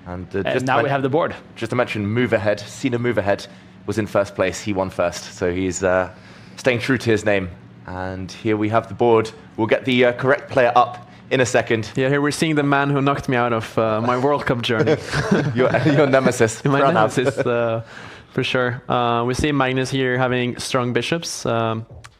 And now we have the board. Just to mention, move ahead. Cena move ahead was in first place. He won first, so he's staying true to his name. And here we have the board. We'll get the correct player up in a second. Yeah, here we're seeing the man who knocked me out of my World Cup journey. your nemesis. My nemesis, for sure. We see Magnus here having strong bishops,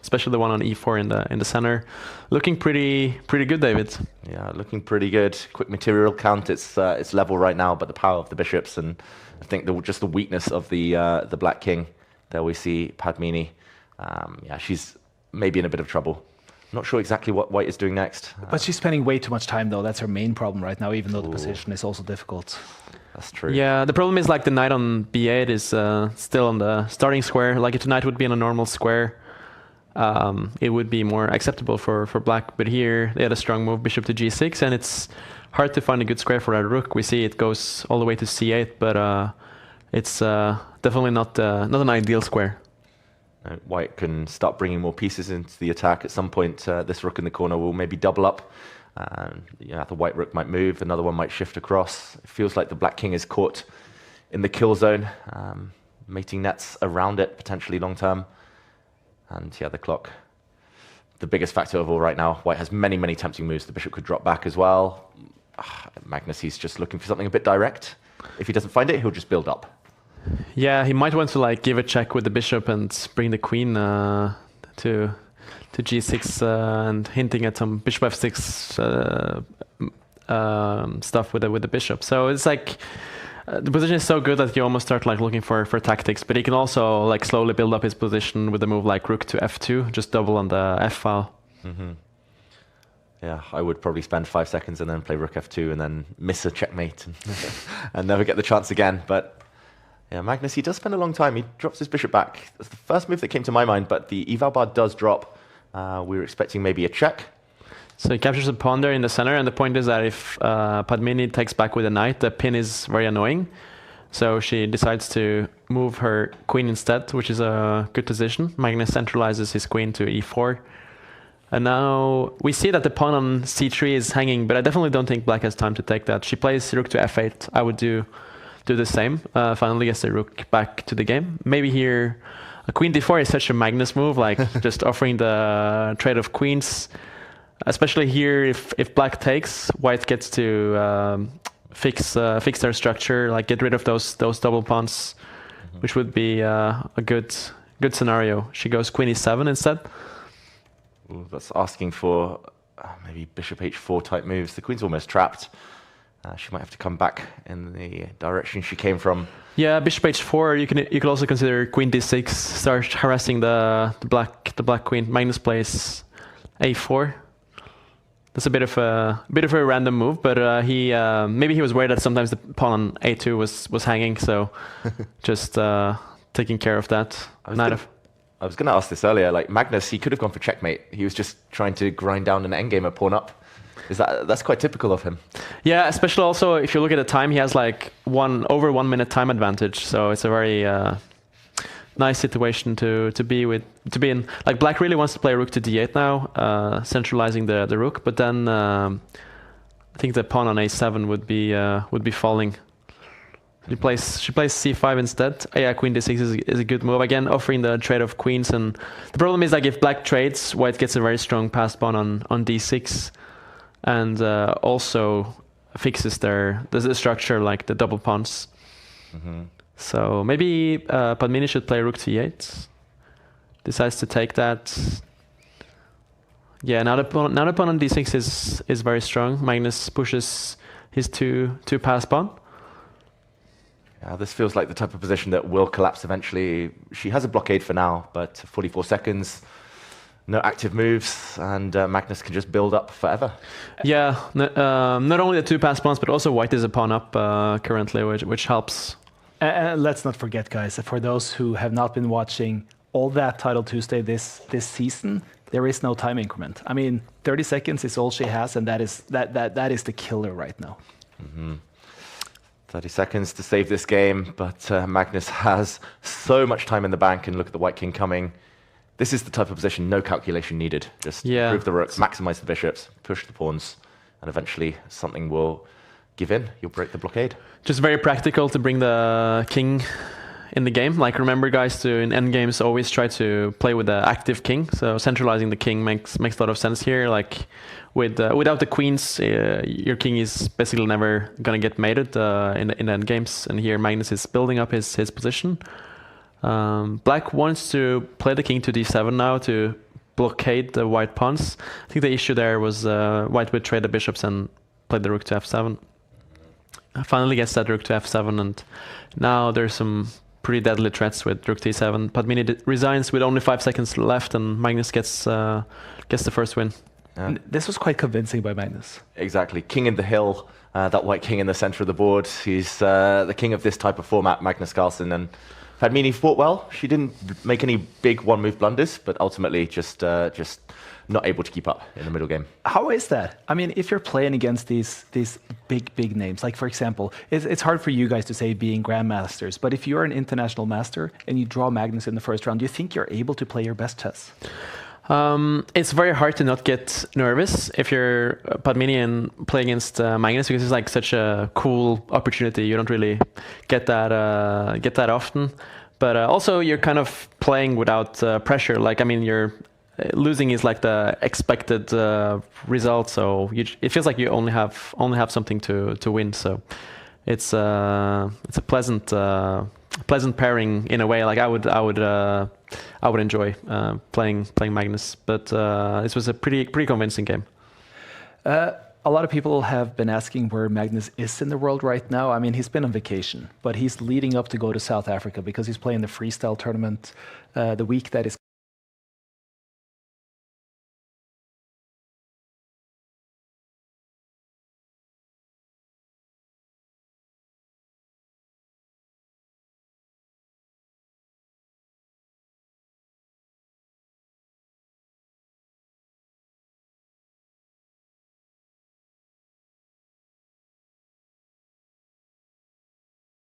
especially the one on e4 in the center. Looking pretty good, David. Yeah, looking pretty good. Quick material count. It's level right now, but the power of the bishops and I think just the weakness of the Black King. There we see Padmini. Yeah, she's maybe in a bit of trouble. Not sure exactly what White is doing next. But she's spending way too much time, though. That's her main problem right now, even though the position is also difficult. That's true. Yeah, the problem is like the knight on b8 is still on the starting square. Like if the knight would be in a normal square, it would be more acceptable for Black. But here they had a strong move, bishop to g6, and it's hard to find a good square for that rook. We see it goes all the way to c8, but it's definitely not an ideal square. White can start bringing more pieces into the attack at some point. This rook in the corner will maybe double up. Yeah, the white rook might move, another one might shift across. It feels like the Black King is caught in the kill zone, mating nets around it, potentially long term. And yeah, the clock, the biggest factor of all right now. White has many, many tempting moves. The bishop could drop back as well. Magnus, he's just looking for something a bit direct. If he doesn't find it, he'll just build up. Yeah, he might want to like give a check with the bishop and bring the queen to g6 and hinting at some bishop f6 stuff with the bishop. So it's like the position is so good that you almost start like looking for tactics. But he can also like slowly build up his position with a move like rook to f2, just double on the f file. Mm-hmm. Yeah, I would probably spend 5 seconds and then play rook f2 and then miss a checkmate and never get the chance again. But yeah, Magnus, he does spend a long time. He drops his bishop back. That's the first move that came to my mind, but the eval bar does drop. We were expecting maybe a check. So he captures a pawn there in the center, and the point is that if Padmini takes back with a knight, the pin is very annoying. So she decides to move her queen instead, which is a good position. Magnus centralizes his queen to e4. And now we see that the pawn on c3 is hanging, but I definitely don't think Black has time to take that. She plays rook to f8. I would do the same. Finally gets the rook back to the game. Maybe here a queen d4 is such a Magnus move, like just offering the trade of queens. Especially here, if Black takes, White gets to fix their structure, like get rid of those double pawns, which would be a good scenario. She goes queen e7 instead. Ooh, that's asking for maybe bishop h4 type moves. The queen's almost trapped. She might have to come back in the direction she came from. Yeah, bishop h4. You could also consider queen d6. Start harassing the black queen. Magnus plays a4. That's a bit of a random move, but he maybe he was worried that sometimes the pawn on a2 was hanging, so just taking care of that. I was going to ask this earlier. Like Magnus, he could have gone for checkmate. He was just trying to grind down an endgame a pawn up. That's quite typical of him. Yeah, especially also if you look at the time, he has like over 1 minute time advantage. So it's a very nice situation to be in. Like Black really wants to play rook to d8 now, centralizing the rook. But then I think the pawn on a7 would be falling. She plays c5 instead. Yeah, queen d6 is a good move. Again, offering the trade of queens. And the problem is like if Black trades, White gets a very strong passed pawn on d6. And also fixes the structure, like the double pawns. Mm-hmm. So maybe Padmini should play rook to e8. Decides to take that. Yeah, now the pawn on d6 is very strong. Magnus pushes his two pass pawn. Yeah, this feels like the type of position that will collapse eventually. She has a blockade for now, but 44 seconds. No active moves, and Magnus can just build up forever. Yeah, not only the two pass pawns, but also White is a pawn up currently, which helps. Let's not forget, guys, for those who have not been watching all that Title Tuesday this season, there is no time increment. I mean, 30 seconds is all she has, and that is the killer right now. Mm-hmm. 30 seconds to save this game, but Magnus has so much time in the bank, and look at the White King coming. This is the type of position, no calculation needed. Just move the rooks, maximize the bishops, push the pawns, and eventually something will give in. You'll break the blockade. Just very practical to bring the king in the game. Like, remember, guys, to in endgames always try to play with the active king. So centralizing the king makes a lot of sense here. Like, without the queens, your king is basically never gonna get mated in the endgames. And here Magnus is building up his position. Black wants to play the king to d7 now to blockade the white pawns. I think the issue there was white would trade the bishops and play the rook to f7. Finally gets that rook to f7, and now there's some pretty deadly threats with rook t7. Padmini resigns with only 5 seconds left, and Magnus gets the first win. Yeah. This was quite convincing by Magnus. Exactly. King in the hill, that white king in the center of the board. He's the king of this type of format, Magnus Carlsen. And Padmini fought well. She didn't make any big one-move blunders, but ultimately just not able to keep up in the middle game. How is that? I mean, if you're playing against these big names, like, for example, it's hard for you guys to say being grandmasters, but if you're an international master and you draw Magnus in the first round, do you think you're able to play your best chess? It's very hard to not get nervous if you're Padmini and play against Magnus, because it's like such a cool opportunity. You don't really get that often. But also you're kind of playing without pressure. Like, I mean, you're losing is like the expected result, so it feels like you only have something to win. So it's a pleasant pairing in a way. Like, I would enjoy playing Magnus, but this was a pretty convincing game. A lot of people have been asking where Magnus is in the world right now. I mean, he's been on vacation, but he's leading up to go to South Africa because he's playing the freestyle tournament the week that is